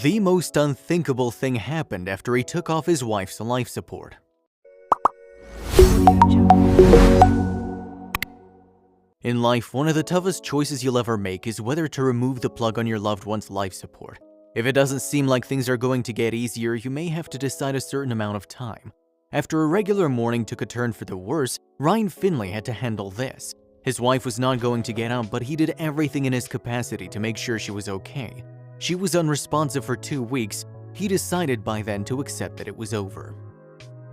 The most unthinkable thing happened after he took off his wife's life support. In life, one of the toughest choices you'll ever make is whether to remove the plug on your loved one's life support. If it doesn't seem like things are going to get easier, you may have to decide a certain amount of time. After a regular morning took a turn for the worse, Ryan Finley had to handle this. His wife was not going to get up, but he did everything in his capacity to make sure she was okay. She was unresponsive for 2 weeks. He decided by then to accept that it was over.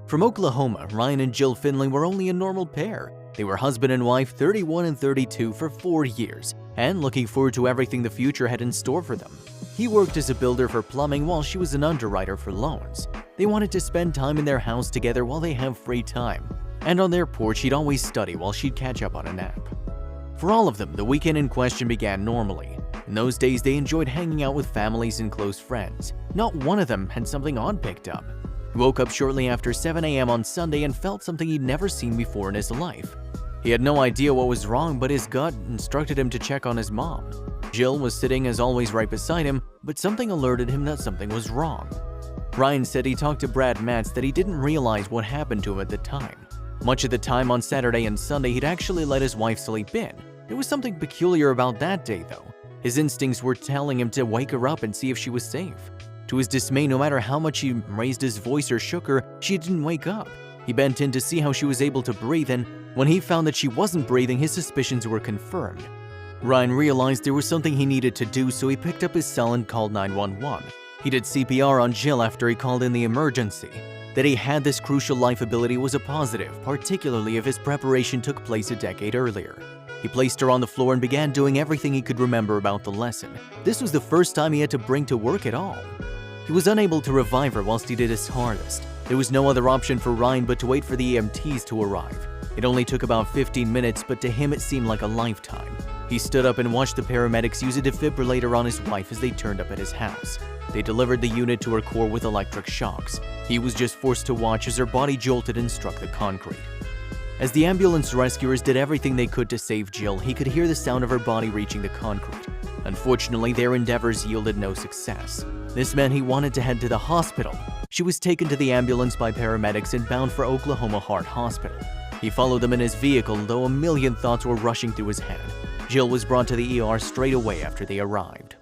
From Oklahoma, Ryan and Jill Finley were only a normal pair. They were husband and wife, 31 and 32, for 4 years, and looking forward to everything the future had in store for them. He worked as a builder for plumbing while she was an underwriter for loans. They wanted to spend time in their house together while they have free time. And on their porch, he'd always study while she'd catch up on a nap. For all of them, the weekend in question began normally. In those days, they enjoyed hanging out with families and close friends. Not one of them had something odd picked up. He woke up shortly after 7 a.m. on Sunday and felt something he'd never seen before in his life. He had no idea what was wrong, but his gut instructed him to check on his mom. Jill was sitting as always right beside him, but something alerted him that something was wrong. Ryan said he talked to Brad Matz that he didn't realize what happened to him at the time. Much of the time on Saturday and Sunday, he'd actually let his wife sleep in. There was something peculiar about that day, though. His instincts were telling him to wake her up and see if she was safe. To his dismay, no matter how much he raised his voice or shook her, she didn't wake up. He bent in to see how she was able to breathe, and when he found that she wasn't breathing, his suspicions were confirmed. Ryan realized there was something he needed to do, so he picked up his cell and called 911. He did CPR on Jill after he called in the emergency. That he had this crucial life ability was a positive, particularly if his preparation took place a decade earlier. He placed her on the floor and began doing everything he could remember about the lesson. This was the first time he had to bring to work at all. He was unable to revive her whilst he did his hardest. There was no other option for Ryan but to wait for the EMTs to arrive. It only took about 15 minutes, but to him it seemed like a lifetime. He stood up and watched the paramedics use a defibrillator on his wife as they turned up at his house. They delivered the unit to her core with electric shocks. He was just forced to watch as her body jolted and struck the concrete. As the ambulance rescuers did everything they could to save Jill, he could hear the sound of her body reaching the concrete. Unfortunately, their endeavors yielded no success. This meant he wanted to head to the hospital. She was taken to the ambulance by paramedics and bound for Oklahoma Heart Hospital. He followed them in his vehicle, though a million thoughts were rushing through his head. Jill was brought to the ER straight away after they arrived.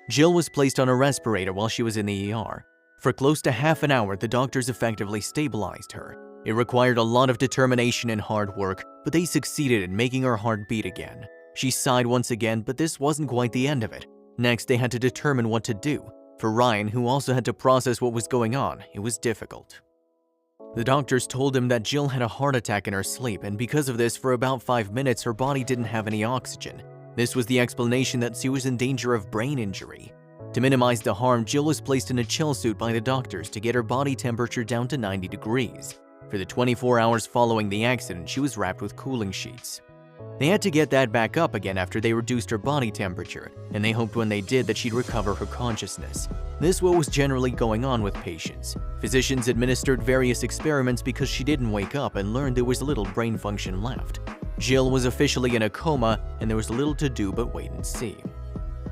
Jill was placed on a respirator while she was in the ER. For close to half an hour, the doctors effectively stabilized her. It required a lot of determination and hard work, but they succeeded in making her heart beat again. She sighed once again, but this wasn't quite the end of it. Next, they had to determine what to do. For Ryan, who also had to process what was going on, it was difficult. The doctors told him that Jill had a heart attack in her sleep, and because of this, for about 5 minutes, her body didn't have any oxygen. This was the explanation that she was in danger of brain injury. To minimize the harm, Jill was placed in a chill suit by the doctors to get her body temperature down to 90 degrees. For the 24 hours following the accident, she was wrapped with cooling sheets. They had to get that back up again after they reduced her body temperature, and they hoped when they did that she'd recover her consciousness. This is what was generally going on with patients. Physicians administered various experiments because she didn't wake up and learned there was little brain function left. Jill was officially in a coma, and there was little to do but wait and see.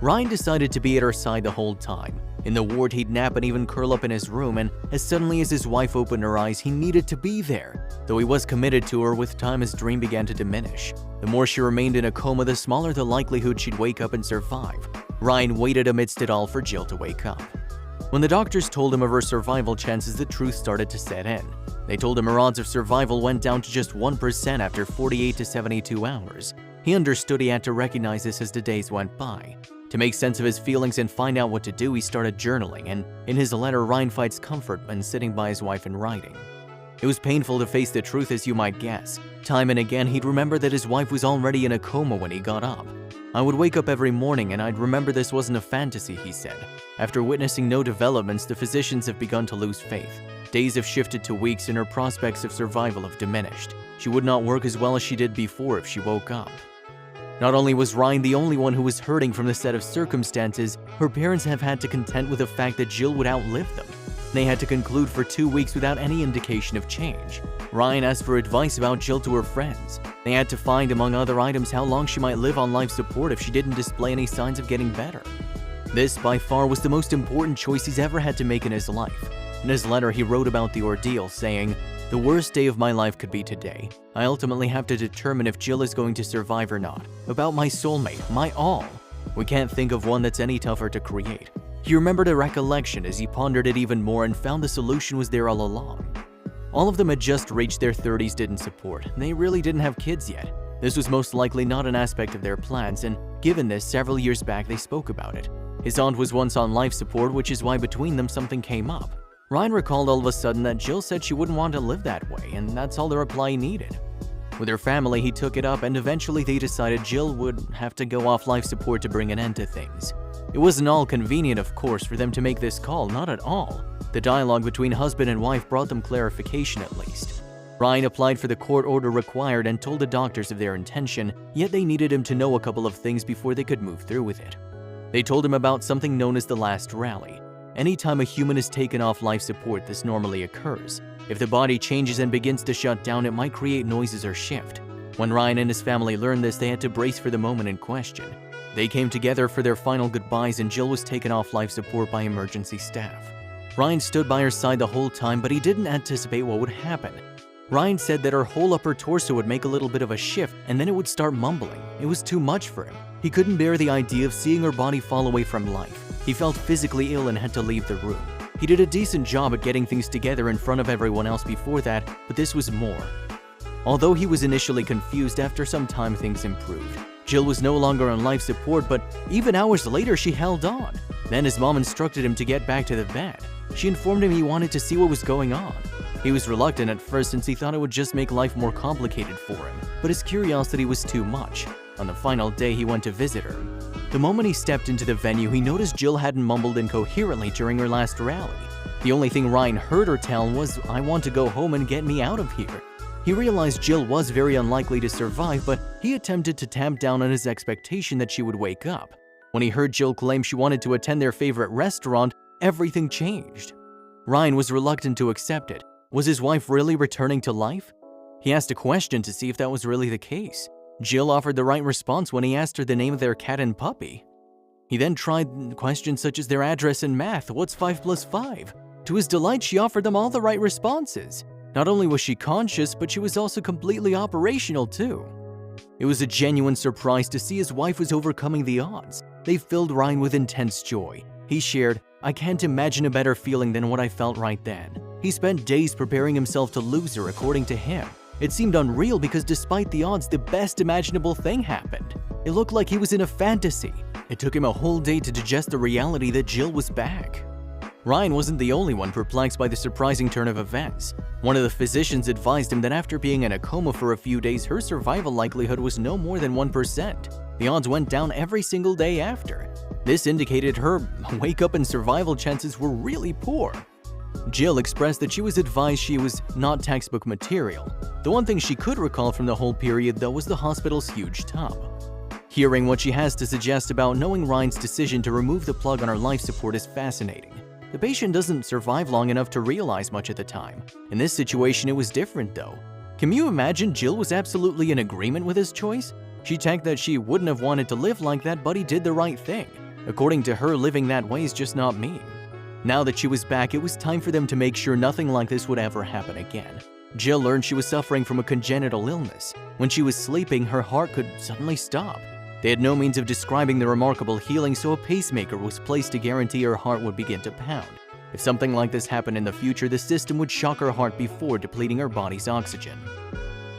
Ryan decided to be at her side the whole time. In the ward, he'd nap and even curl up in his room, and as suddenly as his wife opened her eyes, he needed to be there. Though he was committed to her, with time his dream began to diminish. The more she remained in a coma, the smaller the likelihood she'd wake up and survive. Ryan waited amidst it all for Jill to wake up. When the doctors told him of her survival chances, the truth started to set in. They told him her odds of survival went down to just 1% after 48 to 72 hours. He understood he had to recognize this as the days went by. To make sense of his feelings and find out what to do, he started journaling, and in his letter, Ryan finds comfort when sitting by his wife and writing. It was painful to face the truth, as you might guess. Time and again, he'd remember that his wife was already in a coma when he got up. "I would wake up every morning and I'd remember this wasn't a fantasy," he said. After witnessing no developments, the physicians have begun to lose faith. Days have shifted to weeks and her prospects of survival have diminished. She would not work as well as she did before if she woke up. Not only was Ryan the only one who was hurting from the set of circumstances, her parents have had to contend with the fact that Jill would outlive them. They had to conclude for 2 weeks without any indication of change. Ryan asked for advice about Jill to her friends. They had to find, among other items, how long she might live on life support if she didn't display any signs of getting better. This, by far, was the most important choice he's ever had to make in his life. In his letter, he wrote about the ordeal, saying, "The worst day of my life could be today. I ultimately have to determine if Jill is going to survive or not. About my soulmate, my all. We can't think of one that's any tougher to create." He remembered a recollection as he pondered it even more and found the solution was there all along. All of them had just reached their 30s, didn't support. They really didn't have kids yet. This was most likely not an aspect of their plans, and given this, several years back they spoke about it. His aunt was once on life support, which is why between them something came up. Ryan recalled all of a sudden that Jill said she wouldn't want to live that way, and that's all the reply he needed. With her family, he took it up, and eventually they decided Jill would have to go off life support to bring an end to things. It wasn't all convenient, of course, for them to make this call, not at all. The dialogue between husband and wife brought them clarification at least. Ryan applied for the court order required and told the doctors of their intention, yet they needed him to know a couple of things before they could move through with it. They told him about something known as the last rally. Anytime a human is taken off life support, this normally occurs. If the body changes and begins to shut down, it might create noises or shift. When Ryan and his family learned this, they had to brace for the moment in question. They came together for their final goodbyes, and Jill was taken off life support by emergency staff. Ryan stood by her side the whole time, but he didn't anticipate what would happen. Ryan said that her whole upper torso would make a little bit of a shift, and then it would start mumbling. It was too much for him. He couldn't bear the idea of seeing her body fall away from life. He felt physically ill and had to leave the room. He did a decent job at getting things together in front of everyone else before that, but this was more. Although he was initially confused, after some time things improved. Jill was no longer on life support, but even hours later she held on. Then his mom instructed him to get back to the bed. She informed him he wanted to see what was going on. He was reluctant at first since he thought it would just make life more complicated for him, but his curiosity was too much. On the final day, he went to visit her. The moment he stepped into the venue, he noticed Jill hadn't mumbled incoherently during her last rally. The only thing Ryan heard her tell was, "I want to go home and get me out of here." He realized Jill was very unlikely to survive, but he attempted to tamp down on his expectation that she would wake up. When he heard Jill claim she wanted to attend their favorite restaurant, everything changed. Ryan was reluctant to accept it. Was his wife really returning to life? He asked a question to see if that was really the case. Jill offered the right response when he asked her the name of their cat and puppy. He then tried questions such as their address and math. What's 5 plus 5? To his delight, she offered them all the right responses. Not only was she conscious, but she was also completely operational too. It was a genuine surprise to see his wife was overcoming the odds. They filled Ryan with intense joy. He shared, "I can't imagine a better feeling than what I felt right then." He spent days preparing himself to lose her, according to him. It seemed unreal because despite the odds, the best imaginable thing happened. It looked like he was in a fantasy. It took him a whole day to digest the reality that Jill was back. Ryan wasn't the only one perplexed by the surprising turn of events. One of the physicians advised him that after being in a coma for a few days, her survival likelihood was no more than 1%. The odds went down every single day after. This indicated her wake-up and survival chances were really poor. Jill expressed that she was advised she was not textbook material. The one thing she could recall from the whole period, though, was the hospital's huge tub. Hearing what she has to suggest about knowing Ryan's decision to remove the plug on her life support is fascinating. The patient doesn't survive long enough to realize much at the time. In this situation, it was different, though. Can you imagine Jill was absolutely in agreement with his choice? She tanked that she wouldn't have wanted to live like that, but he did the right thing. According to her, living that way is just not mean. Now that she was back, it was time for them to make sure nothing like this would ever happen again. Jill learned she was suffering from a congenital illness. When she was sleeping, her heart could suddenly stop. They had no means of describing the remarkable healing, so a pacemaker was placed to guarantee her heart would begin to pound. If something like this happened in the future, the system would shock her heart before depleting her body's oxygen.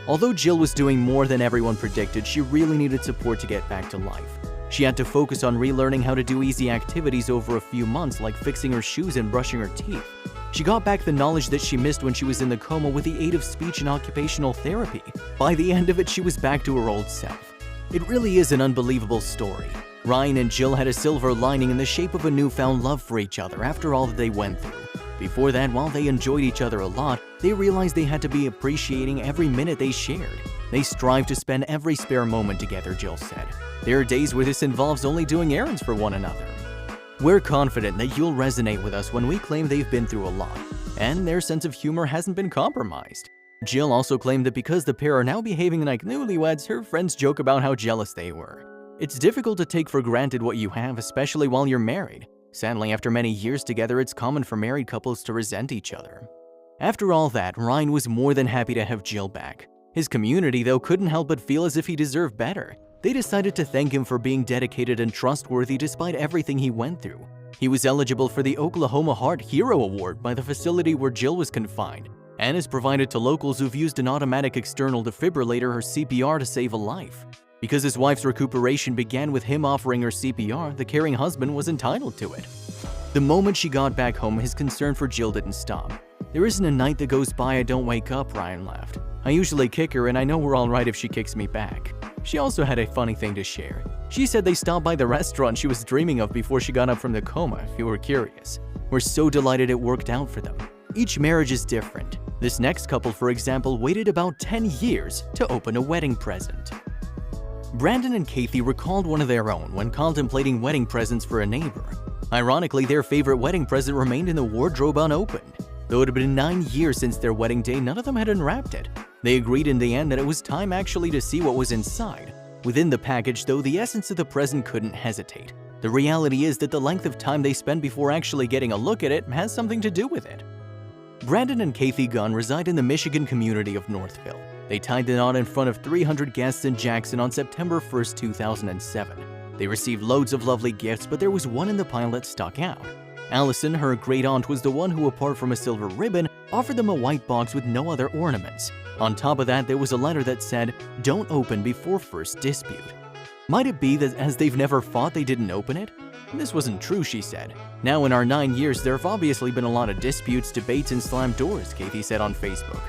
Although Jill was doing more than everyone predicted, she really needed support to get back to life. She had to focus on relearning how to do easy activities over a few months, like fixing her shoes and brushing her teeth. She got back the knowledge that she missed when she was in the coma with the aid of speech and occupational therapy. By the end of it, she was back to her old self. It really is an unbelievable story. Ryan and Jill had a silver lining in the shape of a newfound love for each other after all that they went through. Before that, while they enjoyed each other a lot, they realized they had to be appreciating every minute they shared. They strived to spend every spare moment together, Jill said. There are days where this involves only doing errands for one another. We're confident that you'll resonate with us when we claim they've been through a lot, and their sense of humor hasn't been compromised. Jill also claimed that because the pair are now behaving like newlyweds, her friends joke about how jealous they were. It's difficult to take for granted what you have, especially while you're married. Sadly, after many years together, it's common for married couples to resent each other. After all that, Ryan was more than happy to have Jill back. His community, though, couldn't help but feel as if he deserved better. They decided to thank him for being dedicated and trustworthy despite everything he went through. He was eligible for the Oklahoma Heart Hero Award by the facility where Jill was confined, and is provided to locals who've used an automatic external defibrillator or CPR to save a life. Because his wife's recuperation began with him offering her CPR, the caring husband was entitled to it. The moment she got back home, his concern for Jill didn't stop. "There isn't a night that goes by I don't wake up," Ryan laughed. "I usually kick her, and I know we're all right if she kicks me back." She also had a funny thing to share. She said they stopped by the restaurant she was dreaming of before she got up from the coma, if you were curious. "We're so delighted it worked out for them." Each marriage is different. This next couple, for example, waited about 10 years to open a wedding present. Brandon and Kathy recalled one of their own when contemplating wedding presents for a neighbor. Ironically, their favorite wedding present remained in the wardrobe unopened. Though it had been 9 years since their wedding day, none of them had unwrapped it. They agreed in the end that it was time actually to see what was inside. Within the package, though, the essence of the present couldn't hesitate. The reality is that the length of time they spend before actually getting a look at it has something to do with it. Brandon and Kathy Gunn reside in the Michigan community of Northville. They tied the knot in front of 300 guests in Jackson on September 1st, 2007. They received loads of lovely gifts, but there was one in the pile that stuck out. Allison, her great-aunt, was the one who, apart from a silver ribbon, offered them a white box with no other ornaments. On top of that, there was a letter that said, "Don't open before first dispute." Might it be that as they've never fought, they didn't open it? This wasn't true, she said. "Now in our 9 years, there have obviously been a lot of disputes, debates, and slammed doors," Kathy said on Facebook.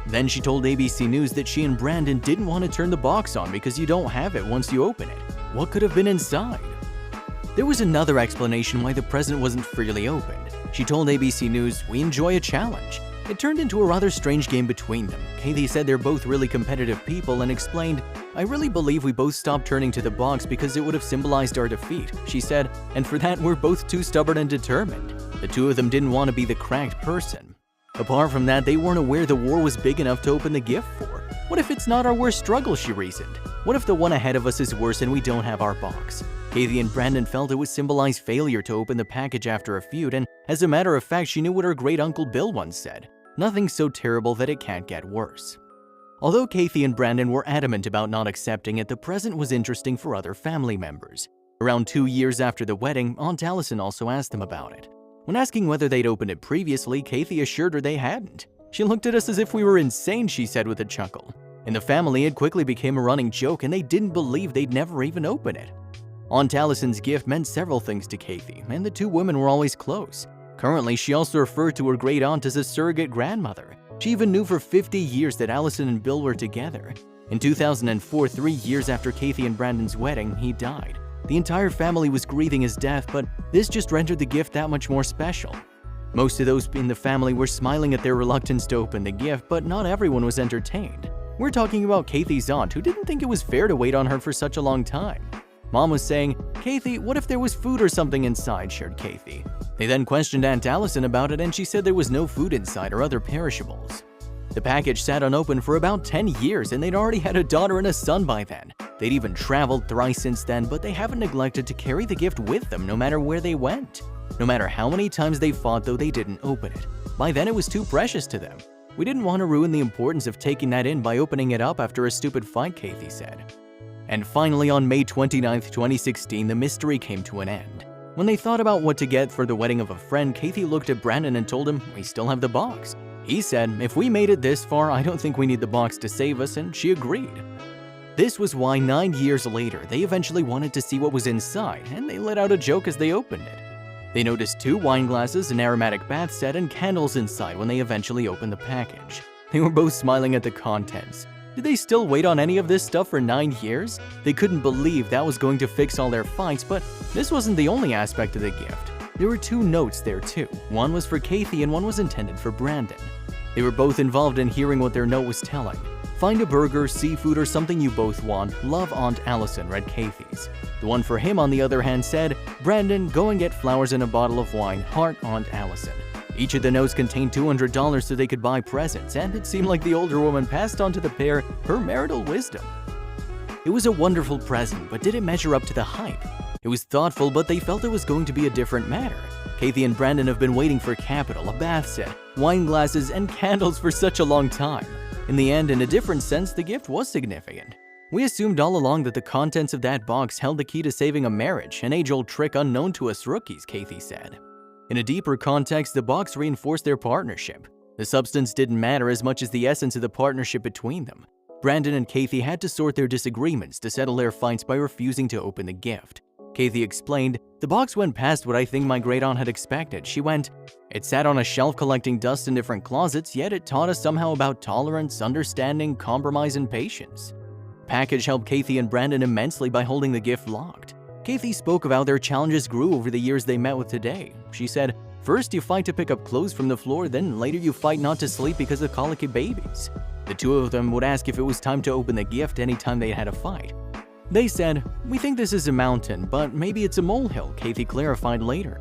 Then she told ABC News that she and Brandon didn't want to turn the box on because you don't have it once you open it. What could have been inside? There was another explanation why the present wasn't freely opened. She told ABC News, "We enjoy a challenge." It turned into a rather strange game between them. Kathy said they're both really competitive people and explained, "I really believe we both stopped turning to the box because it would have symbolized our defeat," she said, "and for that we're both too stubborn and determined." The two of them didn't want to be the cracked person. Apart from that, they weren't aware the war was big enough to open the gift for. "What if it's not our worst struggle?" she reasoned. "What if the one ahead of us is worse and we don't have our box?" Kathy and Brandon felt it would symbolize failure to open the package after a feud, and as a matter of fact, she knew what her great-uncle Bill once said, "Nothing so terrible that it can't get worse." Although Kathy and Brandon were adamant about not accepting it, the present was interesting for other family members. Around 2 years after the wedding, Aunt Allison also asked them about it. When asking whether they'd opened it previously, Kathy assured her they hadn't. "She looked at us as if we were insane," she said with a chuckle. In the family, it quickly became a running joke, and they didn't believe they'd never even open it. Aunt Allison's gift meant several things to Kathy, and the two women were always close. Currently, she also referred to her great-aunt as a surrogate grandmother. She even knew for 50 years that Allison and Bill were together. In 2004, 3 years after Kathy and Brandon's wedding, he died. The entire family was grieving his death, but this just rendered the gift that much more special. Most of those in the family were smiling at their reluctance to open the gift, but not everyone was entertained. We're talking about Kathy's aunt, who didn't think it was fair to wait on her for such a long time. Mom was saying, "Kathy, what if there was food or something inside?" shared Kathy. They then questioned Aunt Allison about it, and she said there was no food inside or other perishables. The package sat unopened for about 10 years, and they'd already had a daughter and a son by then. They'd even traveled thrice since then, but they haven't neglected to carry the gift with them no matter where they went. No matter how many times they fought, though, they didn't open it. By then, it was too precious to them. "We didn't want to ruin the importance of taking that in by opening it up after a stupid fight," Kathy said. And finally, on May 29, 2016, the mystery came to an end. When they thought about what to get for the wedding of a friend, Kathy looked at Brandon and told him, "We still have the box." He said, "If we made it this far, I don't think we need the box to save us," and she agreed. This was why 9 years later, they eventually wanted to see what was inside, and they let out a joke as they opened it. They noticed 2 wine glasses, an aromatic bath set, and candles inside when they eventually opened the package. They were both smiling at the contents. Did they still wait on any of this stuff for 9 years? They couldn't believe that was going to fix all their fights, but this wasn't the only aspect of the gift. There were 2 notes there too. One was for Kathy and one was intended for Brandon. They were both involved in hearing what their note was telling. "Find a burger, seafood, or something you both want. Love, Aunt Allison," read Kathy's. The one for him, on the other hand, said, "Brandon, go and get flowers and a bottle of wine. Heart, Aunt Allison." Each of the notes contained $200 so they could buy presents, and it seemed like the older woman passed on to the pair her marital wisdom. It was a wonderful present, but did it measure up to the hype? It was thoughtful, but they felt it was going to be a different matter. Kathy and Brandon have been waiting for capital, a bath set, wine glasses, and candles for such a long time. In the end, in a different sense, the gift was significant. We assumed all along that the contents of that box held the key to saving a marriage, an age-old trick unknown to us rookies, Kathy said. In a deeper context, the box reinforced their partnership. The substance didn't matter as much as the essence of the partnership between them. Brandon and Kathy had to sort their disagreements to settle their fights by refusing to open the gift. Kathy explained, "The box went past what I think my great-aunt had expected. She went, it sat on a shelf collecting dust in different closets, yet it taught us somehow about tolerance, understanding, compromise, and patience." The package helped Kathy and Brandon immensely by holding the gift locked. Kathy spoke of how their challenges grew over the years they met with today. She said, "First you fight to pick up clothes from the floor, then later you fight not to sleep because of colicky babies." The two of them would ask if it was time to open the gift anytime they had a fight. They said, "We think this is a mountain, but maybe it's a molehill," Kathy clarified later.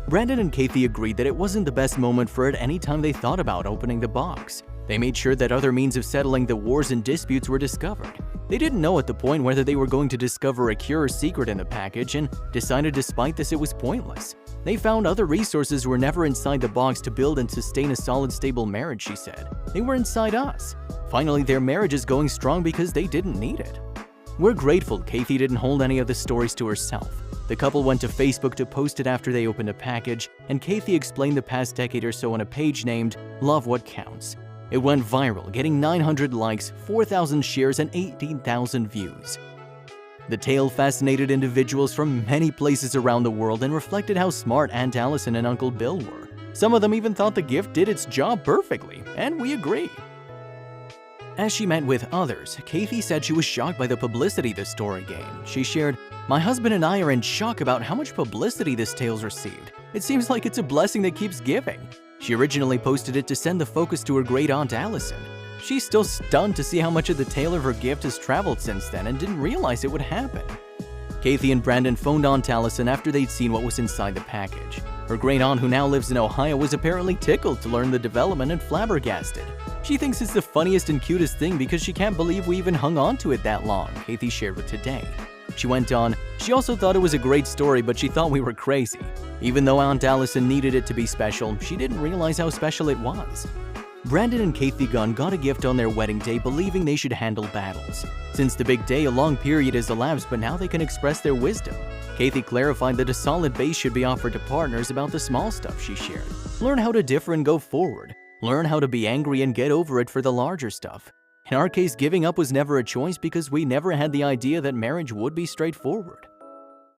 Brandon and Kathy agreed that it wasn't the best moment for it any time they thought about opening the box. They made sure that other means of settling the wars and disputes were discovered. They didn't know at the point whether they were going to discover a cure or secret in the package and decided despite this it was pointless. They found other resources were never inside the box to build and sustain a solid, stable marriage, she said. They were inside us. Finally, their marriage is going strong because they didn't need it. We're grateful Kathy didn't hold any of the stories to herself. The couple went to Facebook to post it after they opened a package, and Kathy explained the past decade or so on a page named Love What Counts. It went viral, getting 900 likes, 4,000 shares, and 18,000 views. The tale fascinated individuals from many places around the world and reflected how smart Aunt Allison and Uncle Bill were. Some of them even thought the gift did its job perfectly, and we agree. As she met with others, Kathy said she was shocked by the publicity the story gained. She shared, "My husband and I are in shock about how much publicity this tale's received. It seems like it's a blessing that keeps giving." She originally posted it to send the focus to her great-aunt Allison. She's still stunned to see how much of the tale of her gift has traveled since then and didn't realize it would happen. Kathy and Brandon phoned Aunt Allison after they'd seen what was inside the package. Her great-aunt, who now lives in Ohio, was apparently tickled to learn the development and flabbergasted. She thinks it's the funniest and cutest thing because she can't believe we even hung on to it that long, Kathy shared with Today. She went on, "She also thought it was a great story, but she thought we were crazy. Even though Aunt Allison needed it to be special, she didn't realize how special it was." Brandon and Kathy Gunn got a gift on their wedding day believing they should handle battles. Since the big day, a long period has elapsed, but now they can express their wisdom. Kathy clarified that a solid base should be offered to partners about the small stuff, she shared. Learn how to differ and go forward. Learn how to be angry and get over it for the larger stuff. In our case, giving up was never a choice because we never had the idea that marriage would be straightforward.